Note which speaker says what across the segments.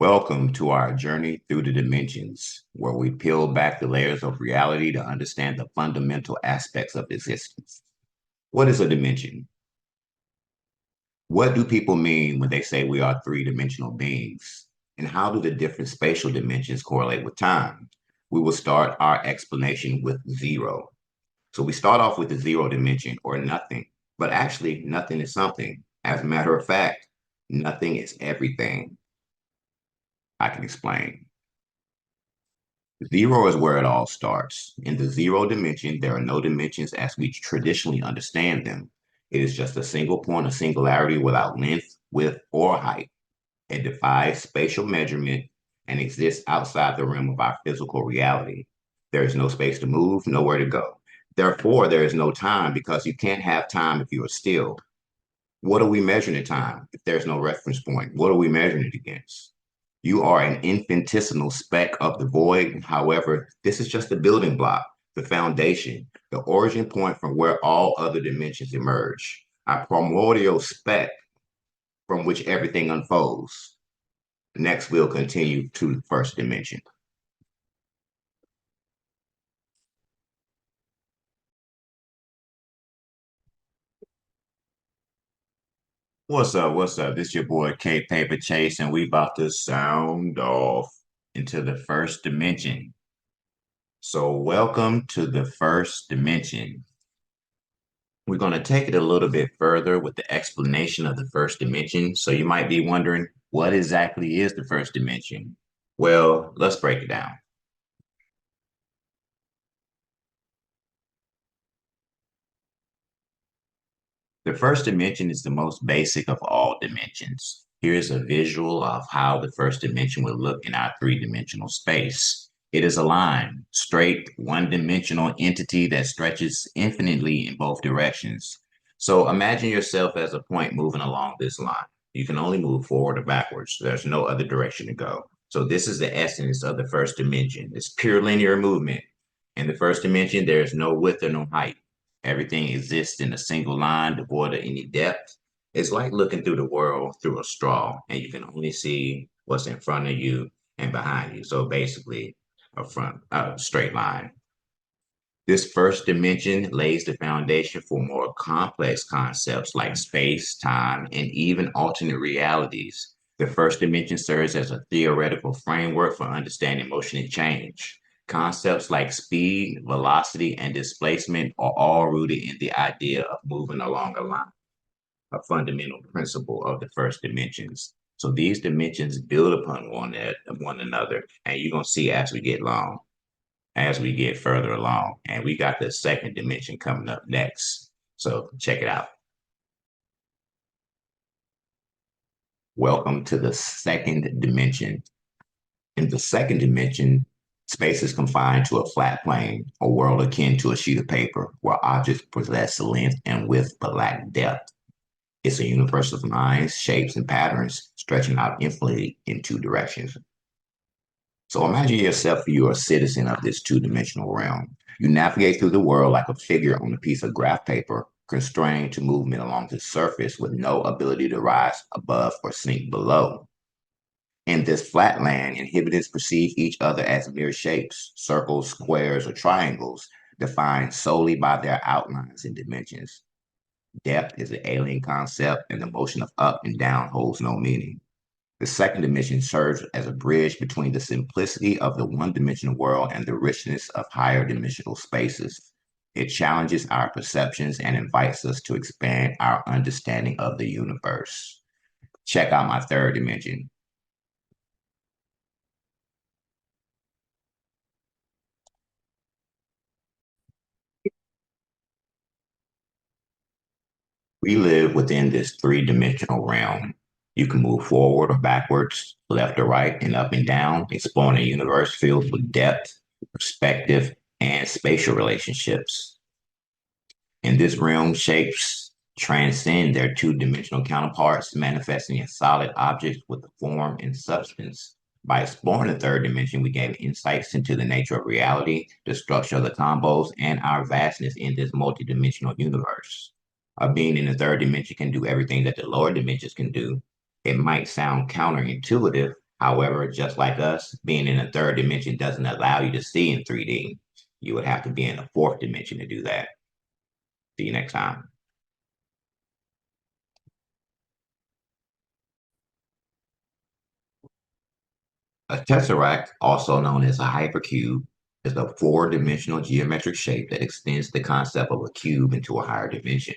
Speaker 1: Welcome to our journey through the dimensions, where we peel back the layers of reality to understand the fundamental aspects of existence. What is a dimension? What do people mean when they say we are three-dimensional beings? And how do the different spatial dimensions correlate with time? We will start our explanation with zero. So we start off with the zero dimension or nothing, but actually nothing is something. As a matter of fact, nothing is everything. I can explain. Zero is where it all starts. In the zero dimension, there are no dimensions as we traditionally understand them. It is just a single point of singularity without length, width, or height. It defies spatial measurement and exists outside the realm of our physical reality. There is no space to move, nowhere to go. Therefore, there is no time because you can't have time if you are still. What are we measuring in time if there's no reference point? What are we measuring it against? You are an infinitesimal speck of the void. However, this is just the building block, the foundation, the origin point from where all other dimensions emerge. A primordial speck from which everything unfolds. Next, we'll continue to the first dimension. What's up? What's up? This your boy Kpaperchase, and we about to sound off into the first dimension. So welcome to the first dimension. We're going to take it a little bit further with the explanation of the first dimension. So you might be wondering, what exactly is the first dimension? Well, let's break it down. The first dimension is the most basic of all dimensions. Here's a visual of how the first dimension would look in our three-dimensional space. It is a line, straight, one-dimensional entity that stretches infinitely in both directions. So imagine yourself as a point moving along this line. You can only move forward or backwards. There's no other direction to go. So this is the essence of the first dimension. It's pure linear movement. In the first dimension, there's no width or no height. Everything exists in a single line, devoid of any depth. It's like looking through the world through a straw, and you can only see what's in front of you and behind you. So basically, a straight line. This first dimension lays the foundation for more complex concepts like space, time, and even alternate realities. The first dimension serves as a theoretical framework for understanding motion and change. Concepts like speed, velocity, and displacement are all rooted in the idea of moving along a line, a fundamental principle of the first dimensions. So these dimensions build upon one another, and you're gonna see as we get further along. And we got the second dimension coming up next. So check it out. Welcome to the second dimension. In the second dimension, space is confined to a flat plane, a world akin to a sheet of paper, where objects possess length and width but lack depth. It's a universe of lines, shapes, and patterns stretching out infinitely in two directions. So imagine yourself, you're a citizen of this two-dimensional realm. You navigate through the world like a figure on a piece of graph paper, constrained to movement along the surface with no ability to rise above or sink below. In this flat land, inhabitants perceive each other as mere shapes, circles, squares, or triangles, defined solely by their outlines and dimensions. Depth is an alien concept, and the motion of up and down holds no meaning. The second dimension serves as a bridge between the simplicity of the one-dimensional world and the richness of higher dimensional spaces. It challenges our perceptions and invites us to expand our understanding of the universe. Check out my third dimension. We live within this three-dimensional realm. You can move forward or backwards, left or right, and up and down, exploring a universe filled with depth, perspective, and spatial relationships. In this realm, shapes transcend their two-dimensional counterparts, manifesting as solid objects with the form and substance. By exploring the third dimension, we gain insights into the nature of reality, the structure of the combos, and our vastness in this multidimensional universe. A being in the third dimension can do everything that the lower dimensions can do. It might sound counterintuitive. However, just like us, being in a third dimension doesn't allow you to see in 3D. You would have to be in the fourth dimension to do that. See you next time. A tesseract, also known as a hypercube, is a four-dimensional geometric shape that extends the concept of a cube into a higher dimension.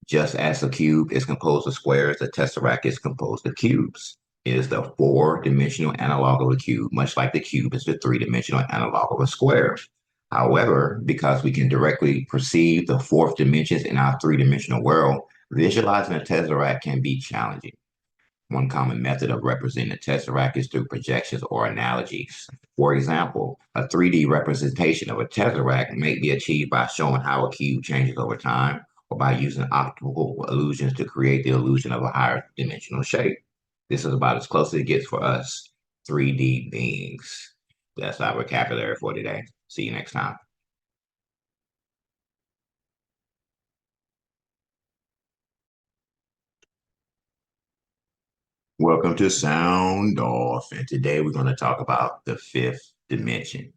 Speaker 1: Just as a cube is composed of squares, a tesseract is composed of cubes. It is the four-dimensional analog of a cube, much like the cube is the three-dimensional analog of a square. However, because we can directly perceive the fourth dimensions in our three-dimensional world, visualizing a tesseract can be challenging. One common method of representing a tesseract is through projections or analogies. For example, a 3D representation of a tesseract may be achieved by showing how a cube changes over time, or by using optical illusions to create the illusion of a higher dimensional shape. This is about as close as it gets for us 3D beings. That's our vocabulary for today. See you next time. Welcome to Soundoff, and today we're going to talk about the fifth dimension.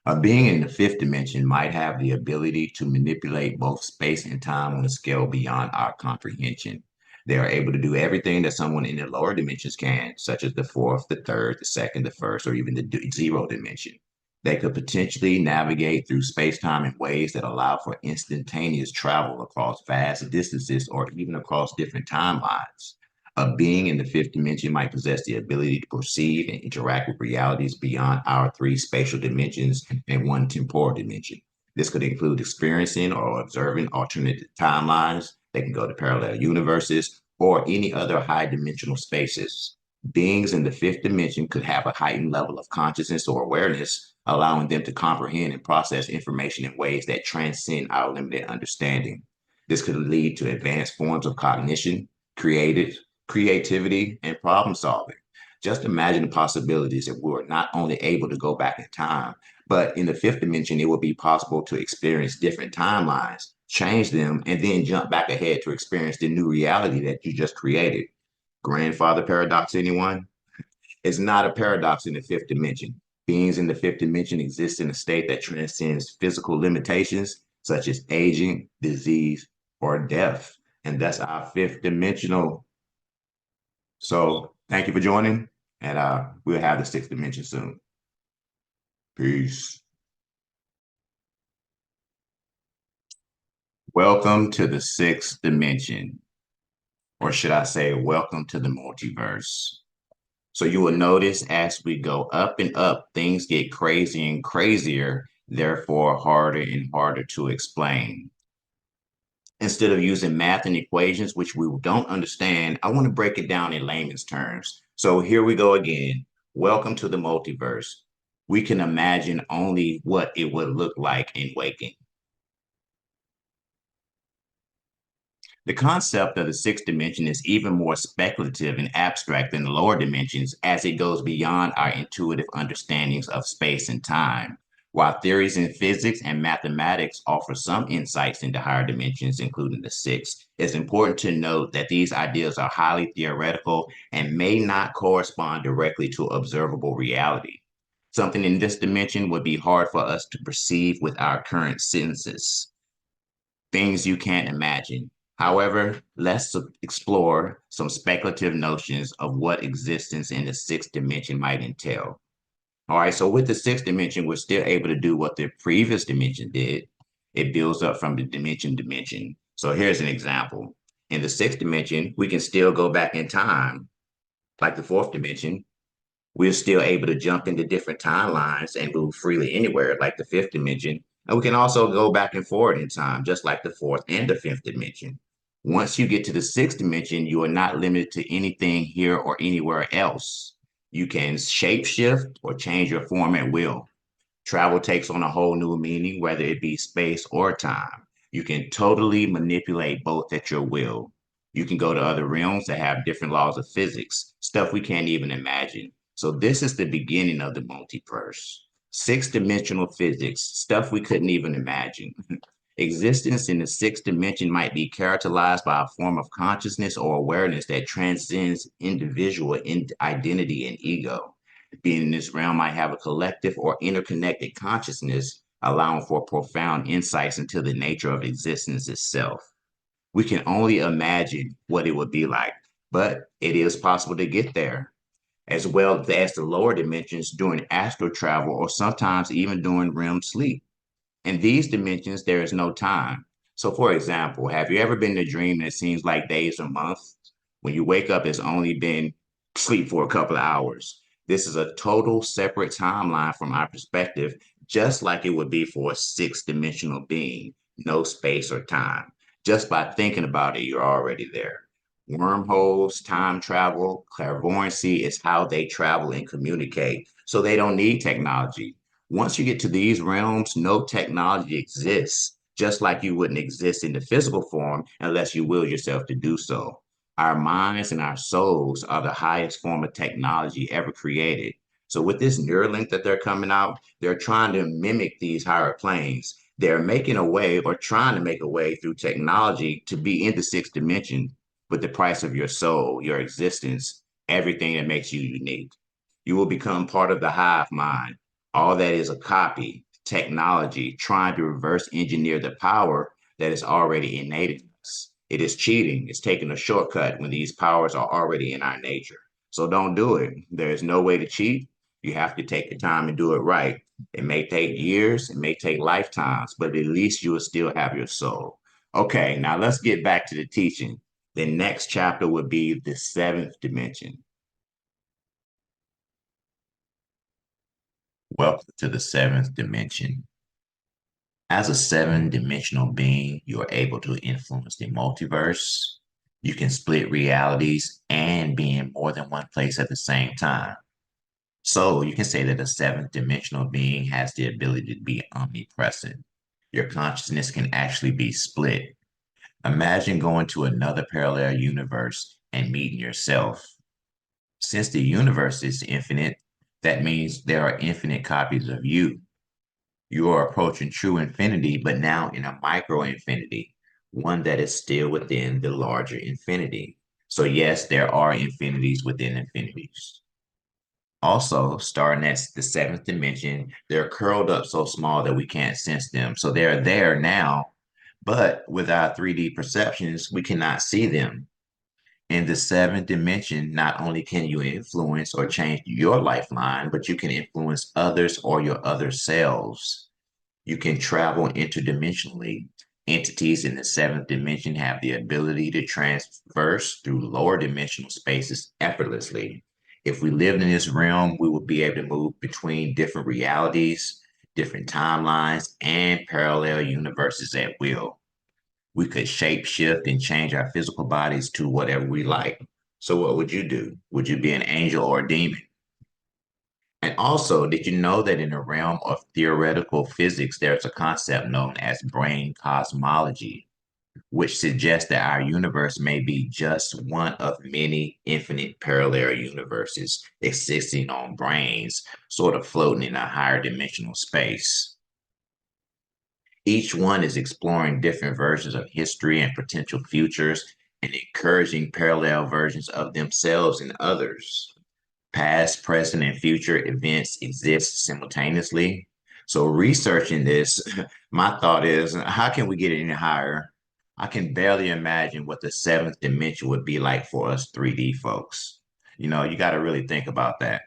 Speaker 1: A being in the fifth dimension might have the ability to manipulate both space and time on a scale beyond our comprehension. They are able to do everything that someone in the lower dimensions can, such as the fourth, the third, the second, the first, or even the zero dimension. They could potentially navigate through space-time in ways that allow for instantaneous travel across vast distances or even across different timelines. A being in the fifth dimension might possess the ability to perceive and interact with realities beyond our three spatial dimensions and one temporal dimension. This could include experiencing or observing alternate timelines. They can go to parallel universes or any other high dimensional spaces. Beings in the fifth dimension could have a heightened level of consciousness or awareness, allowing them to comprehend and process information in ways that transcend our limited understanding. This could lead to advanced forms of cognition, creativity, and problem solving. Just imagine the possibilities if we were not only able to go back in time, but in the fifth dimension, it would be possible to experience different timelines, change them, and then jump back ahead to experience the new reality that you just created. Grandfather paradox, anyone? It's not a paradox in the fifth dimension. Beings in the fifth dimension exist in a state that transcends physical limitations such as aging, disease, or death. And that's our fifth dimensional. So thank you for joining, and we'll have the sixth dimension soon. Peace. Welcome to the sixth dimension, or should I say, welcome to the multiverse. So you will notice as we go up and up, things get crazier and crazier, therefore harder and harder to explain. Instead of using math and equations, which we don't understand, I want to break it down in layman's terms. So here we go again. Welcome to the multiverse. We can imagine only what it would look like in waking. The concept of the sixth dimension is even more speculative and abstract than the lower dimensions as it goes beyond our intuitive understandings of space and time. While theories in physics and mathematics offer some insights into higher dimensions, including the sixth, it's important to note that these ideas are highly theoretical and may not correspond directly to observable reality. Something in this dimension would be hard for us to perceive with our current senses. Things you can't imagine. However, let's explore some speculative notions of what existence in the sixth dimension might entail. All right, so with the sixth dimension, we're still able to do what the previous dimension did. It builds up from the dimension to dimension. So here's an example. In the sixth dimension, we can still go back in time, like the fourth dimension. We're still able to jump into different timelines and move freely anywhere, like the fifth dimension. And we can also go back and forward in time, just like the fourth and the fifth dimension. Once you get to the sixth dimension, you are not limited to anything here or anywhere else. You can shapeshift or change your form at will. Travel takes on a whole new meaning, whether it be space or time. You can totally manipulate both at your will. You can go to other realms that have different laws of physics, stuff we can't even imagine. So this is the beginning of the multiverse. Six-dimensional physics, stuff we couldn't even imagine. Existence in the sixth dimension might be characterized by a form of consciousness or awareness that transcends individual identity and ego. Being in this realm might have a collective or interconnected consciousness, allowing for profound insights into the nature of existence itself. We can only imagine what it would be like, but it is possible to get there, as well as the lower dimensions during astral travel or sometimes even during REM sleep. In these dimensions, there is no time. So, for example, have you ever been in a dream that seems like days or months? When you wake up, it's only been sleep for a couple of hours. This is a total separate timeline from our perspective, just like it would be for a six dimensional being, no space or time. Just by thinking about it, you're already there. Wormholes, time travel, clairvoyancy is how they travel and communicate. So they don't need technology. Once you get to these realms, no technology exists, just like you wouldn't exist in the physical form unless you will yourself to do so. Our minds and our souls are the highest form of technology ever created. So, with this Neuralink that they're coming out, they're trying to mimic these higher planes. They're making a way or trying to make a way through technology to be in the sixth dimension with the price of your soul, your existence, everything that makes you unique. You will become part of the hive mind. All that is a copy, technology, trying to reverse engineer the power that is already innate in us. It is cheating. It's taking a shortcut when these powers are already in our nature. So don't do it. There is no way to cheat. You have to take the time and do it right. It may take years, it may take lifetimes, but at least you will still have your soul. Okay, now let's get back to the teaching. The next chapter would be the seventh dimension. Welcome to the seventh dimension. As a seven-dimensional being, you are able to influence the multiverse. You can split realities and be in more than one place at the same time. So you can say that a seventh dimensional being has the ability to be omnipresent. Your consciousness can actually be split. Imagine going to another parallel universe and meeting yourself. Since the universe is infinite, that means there are infinite copies of you. You are approaching true infinity, but now in a micro infinity, one that is still within the larger infinity. So yes, there are infinities within infinities. Also, starting at the seventh dimension, they're curled up so small that we can't sense them. So they're there now, but with our 3D perceptions, we cannot see them. In the seventh dimension, not only can you influence or change your lifeline, but you can influence others or your other selves. You can travel interdimensionally. Entities in the seventh dimension have the ability to traverse through lower dimensional spaces effortlessly. If we lived in this realm, we would be able to move between different realities, different timelines, and parallel universes at will. We could shape shift and change our physical bodies to whatever we like. So what would you do? Would you be an angel or a demon? And also, did you know that in the realm of theoretical physics, there's a concept known as brain cosmology, which suggests that our universe may be just one of many infinite parallel universes existing on brains, sort of floating in a higher dimensional space. Each one is exploring different versions of history and potential futures and encouraging parallel versions of themselves and others. Past, present, and future events exist simultaneously. So, researching this, my thought is, how can we get any higher? I can barely imagine what the seventh dimension would be like for us 3D folks. You got to really think about that.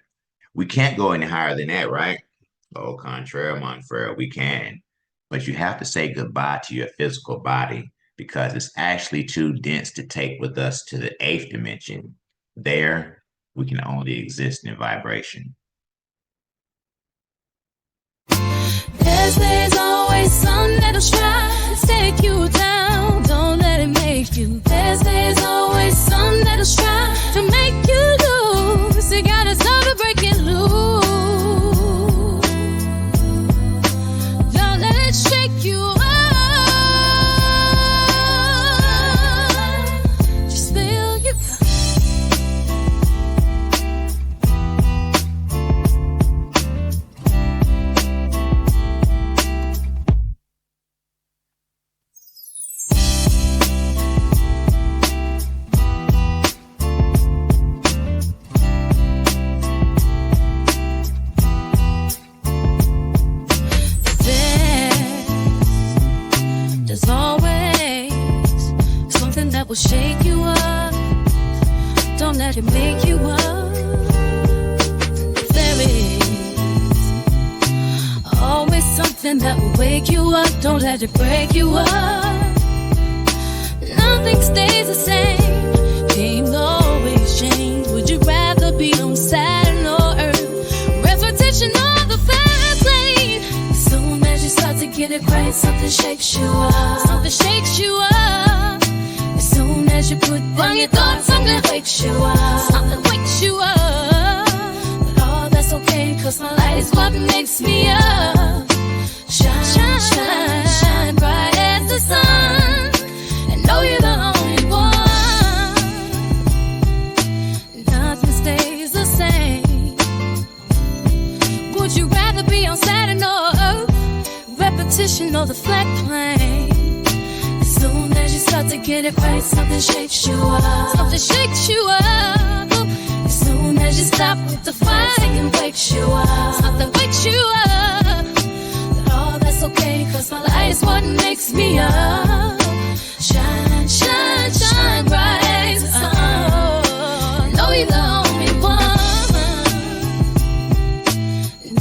Speaker 1: We can't go any higher than that, right? Au contraire, mon frere, we can. But you have to say goodbye to your physical body because it's actually too dense to take with us to the eighth dimension. There, we can only exist in vibration.
Speaker 2: There's always some that'll try to take you down. Don't let it make you. There's always some that'll try to make you lose. You gotta stop to break it loose. Don't let it shake you up. Just feel you. will shake you up. Don't let it make you up. There is always something that will wake you up. Don't let it break you up. Nothing stays the same. Things always change. Would you rather be on Saturn or Earth? Repetition of the fast lane. As soon as you start to get it right, something shakes you up. Something shakes you up. As soon as you put down your thoughts, something wakes you up. Something wakes you up. But all that's okay, 'cause my light is what makes me up. Shine, shine, shine, shine bright as the sun. And know you're the only one. Nothing stays the same. Would you rather be on Saturn or Earth? Repetition or the flat plane. As soon as you start to get it right, something shakes you up. Something shakes you up. As soon as you stop with the fight, something wakes you up. Something wakes you up. But all that's okay, 'cause my light is what makes me up. Shine, shine, shine bright as the sun. Know you're the only one.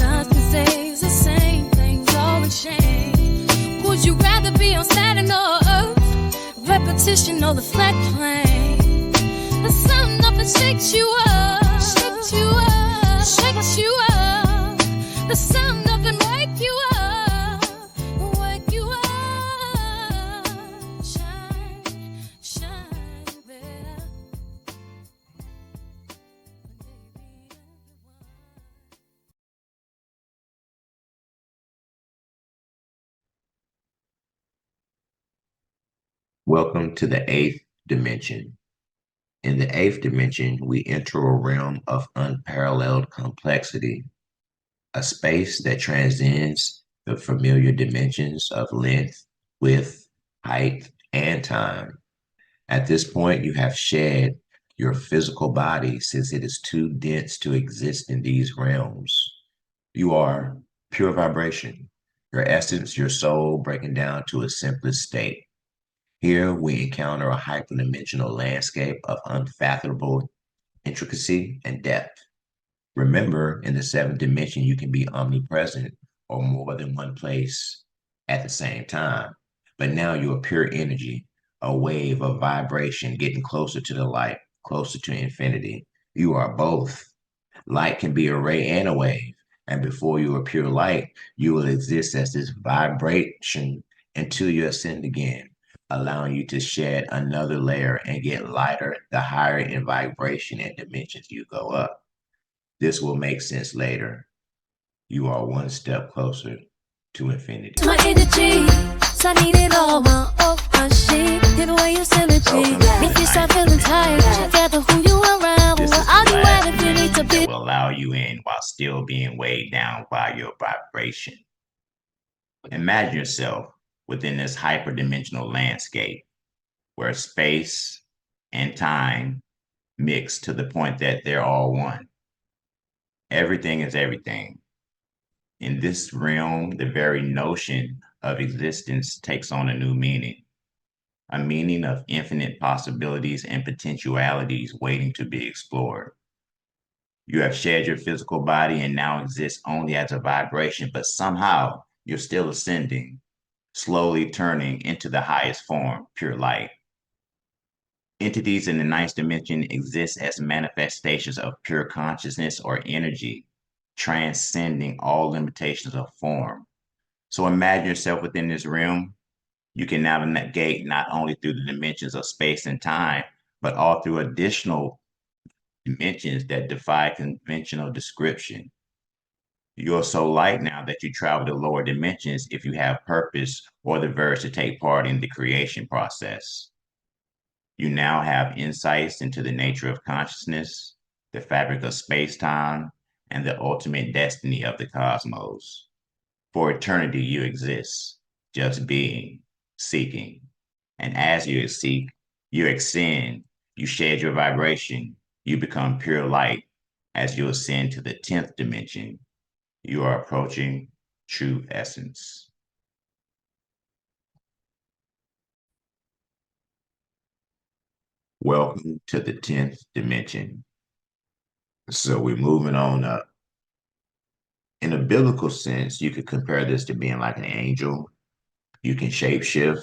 Speaker 2: Nothing stays the same, things always change. Would you rather be on Saturn or Earth? Repetition or the flat plane. The sun up and shakes you up. Shakes you up. Shakes you up. The sun up and wake you up. Wake you up. Shine, shine better.
Speaker 1: Welcome to the 8th dimension. In the 8th dimension, we enter a realm of unparalleled complexity, a space that transcends the familiar dimensions of length, width, height, and time. At this point, you have shed your physical body since it is too dense to exist in these realms. You are pure vibration, your essence, your soul breaking down to its simplest state. Here we encounter a hyperdimensional landscape of unfathomable intricacy and depth. Remember, in the 7th dimension, you can be omnipresent or more than one place at the same time. But now you are pure energy, a wave of vibration getting closer to the light, closer to infinity. You are both. Light can be a ray and a wave. And before you are pure light, you will exist as this vibration until you ascend again, allowing you to shed another layer and get lighter the higher in vibration and dimensions you go up. This will make sense later. You are one step closer to infinity.
Speaker 2: My energy, so I need it all. My shit, get away your synergy. If you start feeling tired, gather who you around.
Speaker 1: This is
Speaker 2: Well, I'll
Speaker 1: the
Speaker 2: do
Speaker 1: last
Speaker 2: what if you need to
Speaker 1: dimension
Speaker 2: be.
Speaker 1: that will allow you in while still being weighed down by your vibration. Imagine yourself within this hyperdimensional landscape where space and time mix to the point that they're all one. Everything is everything. In this realm, the very notion of existence takes on a new meaning, a meaning of infinite possibilities and potentialities waiting to be explored. You have shed your physical body and now exist only as a vibration, but somehow you're still ascending, slowly turning into the highest form, pure light. Entities in the 9th dimension exist as manifestations of pure consciousness or energy, transcending all limitations of form. So imagine yourself within this realm. You can navigate not only through the dimensions of space and time, but all through additional dimensions that defy conventional description. You're so light now that you travel to lower dimensions if you have purpose or the verge to take part in the creation process. You now have insights into the nature of consciousness, the fabric of space-time, and the ultimate destiny of the cosmos. For eternity, you exist, just being, seeking. And as you seek, you ascend, you shed your vibration, you become pure light. As you ascend to the 10th dimension, you are approaching true essence. Welcome to the 10th dimension. So we're moving on up. In a biblical sense, you could compare this to being like an angel. You can shapeshift,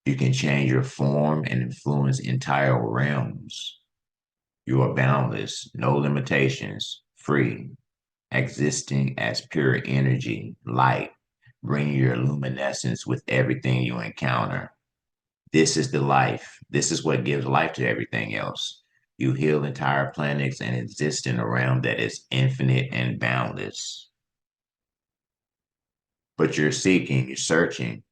Speaker 1: you can change your form and influence entire realms. You are boundless, no limitations, free, existing as pure energy, light, bringing your luminescence with everything you encounter. This is the life. This is what gives life to everything else. You heal entire planets and exist in a realm that is infinite and boundless. But you're seeking, you're searching,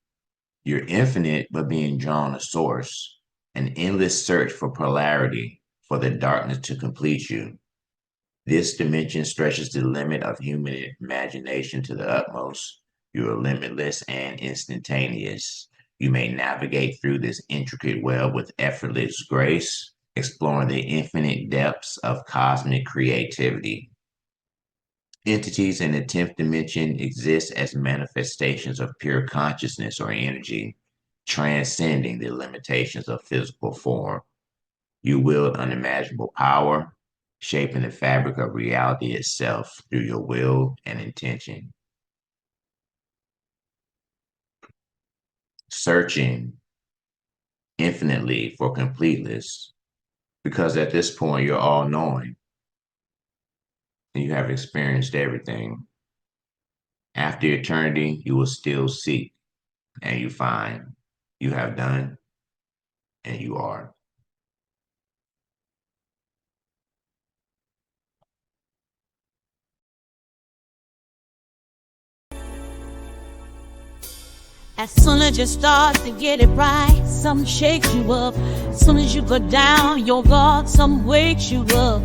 Speaker 1: you're infinite, but being drawn to source, an endless search for polarity, for the darkness to complete you. This dimension stretches the limit of human imagination to the utmost. You are limitless and instantaneous. You may navigate through this intricate web with effortless grace, exploring the infinite depths of cosmic creativity. Entities in the 10th dimension exist as manifestations of pure consciousness or energy, transcending the limitations of physical form. You wield unimaginable power, shaping the fabric of reality itself through your will and intention. Searching infinitely for completeness, because at this point you're all knowing and you have experienced everything. After eternity, you will still seek and you find you have done and you are.
Speaker 2: As soon as you start to get it right, something shakes you up. As soon as you go down your guard, something wakes you up.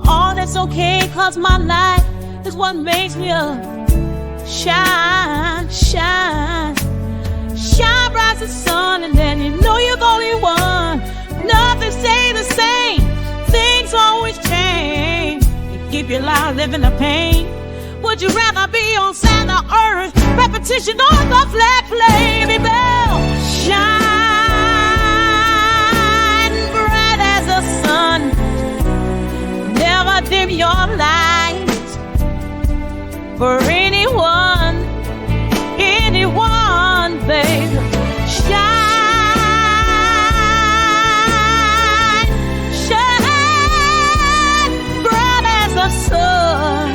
Speaker 2: All that's okay, cause my light is what makes me up. Shine, shine, shine bright as the sun, and then you know you're the only one. Nothing stay the same, things always change. You keep your life living the pain. Would you rather be on Santa Earth, repetition on the flat plane, baby? Shine bright as the sun, never dim your light for anyone, anyone, baby. Shine, shine bright as the sun.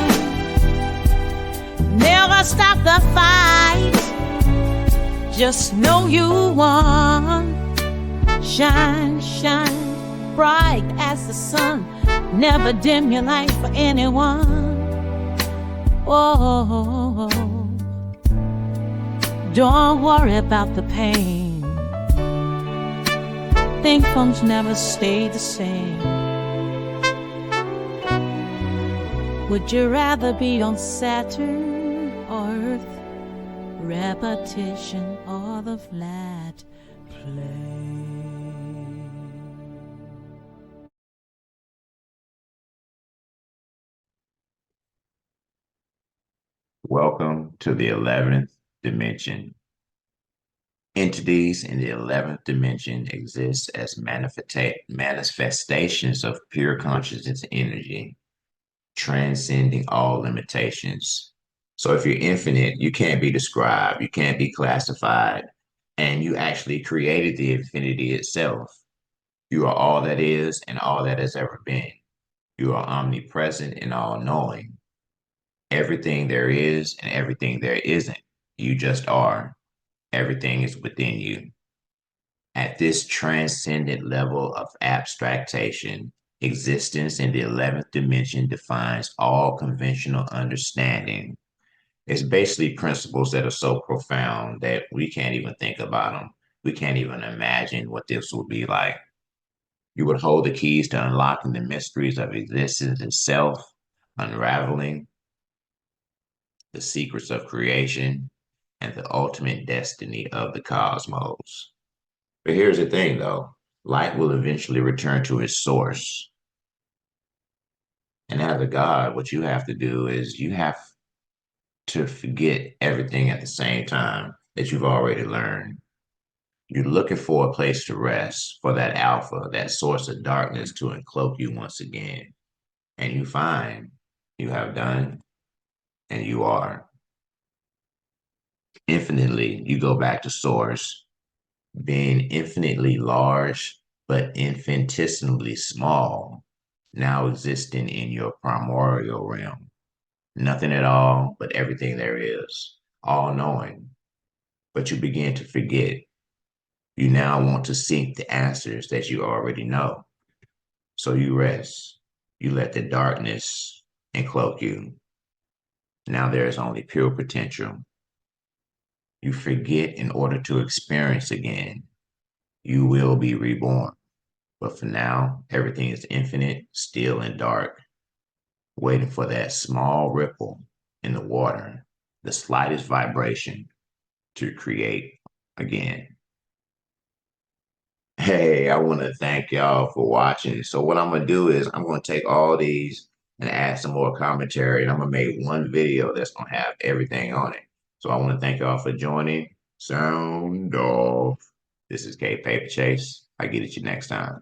Speaker 2: Never stop the fight. Just know you won. Shine, shine bright as the sun. Never dim your light for anyone. Oh, don't worry about the pain. Think things never stay the same. Would you rather be on Saturn, Earth, repetition, or the flat plane?
Speaker 1: Welcome to the 11th dimension. Entities in the 11th dimension exist as manifestations of pure consciousness energy, transcending all limitations. So if you're infinite, you can't be described, you can't be classified, and you actually created the infinity itself. You are all that is and all that has ever been. You are omnipresent and all-knowing. Everything there is and everything there isn't. You just are. Everything is within you. At this transcendent level of abstractation, existence in the 11th dimension defines all conventional understanding. It's basically principles that are so profound that we can't even think about them. We can't even imagine what this would be like. You would hold the keys to unlocking the mysteries of existence itself, unraveling the secrets of creation, and the ultimate destiny of the cosmos. But here's the thing, though. Light will eventually return to its source. And as a God, what you have to do is you have to forget everything at the same time that you've already learned. You're looking for a place to rest, for that alpha, that source of darkness to encloak you once again. And you find you have done, and you are. Infinitely, you go back to source, being infinitely large, but infinitesimally small, now existing in your primordial realm. Nothing at all, but everything there is, all knowing. But you begin to forget. You now want to seek the answers that you already know. So you rest. You let the darkness encloak you. Now there is only pure potential. You forget in order to experience again. You will be reborn. But for now, everything is infinite, still, and dark, waiting for that small ripple in the water, the slightest vibration to create again. Hey, I want to thank y'all for watching. So what I'm going to do is I'm going to take all these and add some more commentary, and I'm going to make one video that's going to have everything on it. So I want to thank y'all for joining. Soundoff. This is Kpaperchase. I get at you next time.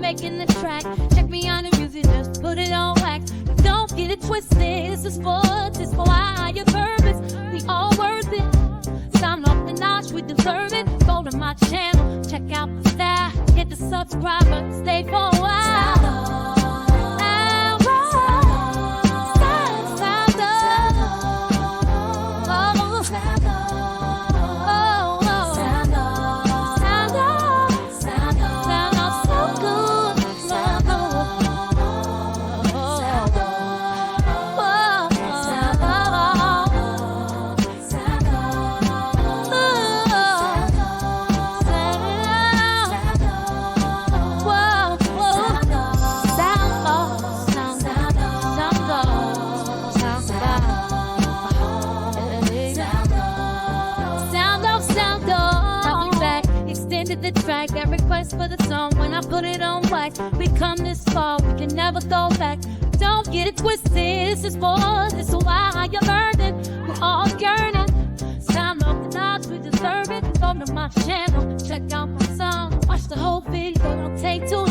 Speaker 2: Making the track, check me on the music, just put it on wax. Don't get it twisted, this is sports, it's for higher purpose. We all worth it. Sound off the notch, we deserve it. Go to my channel, check out my style, hit the subscribe button, stay for a while. The track, that request for the song. When I put it on wax, we come this far, we can never go back. Don't get it twisted, this is more, this is why you're burning. We're all yearning. Sound off the notch, we deserve it. Go to my channel, check out my song, watch the whole video, don't take too